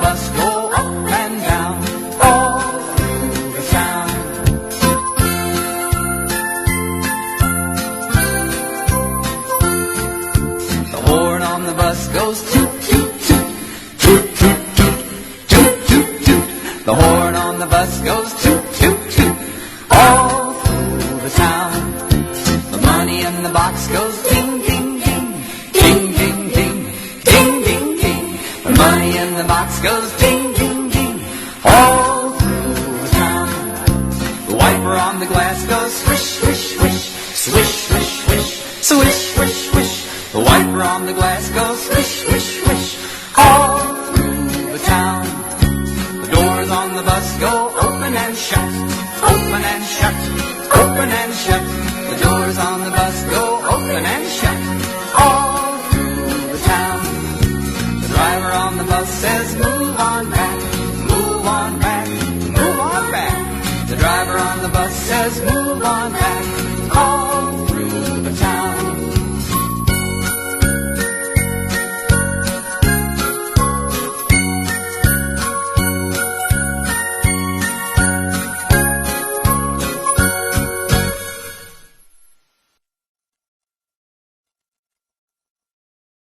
bus go up and down all through the town. The horn on the bus goes toot, toot, toot, toot, toot, toot, toot, toot, toot. The horn on the bus goes toot, toot, toot, all through the town. The money in the box goes ding, ding, ding, ding, ding, ding, ding, ding, ding. The money in the box goes ding, ding, ding, all through the town. The wiper on the glass goes swish, swish, swish, swish, swish, swish, swish, swish, swish. The wiper on the glass goes swish, swish, swish, all through the town. The doors on the bus go open and shut, open and shut, open and shut. The doors on the bus go open and shut all through the town. The driver on the bus says, move on back, move on back, move on back. The driver on the bus says, move on back,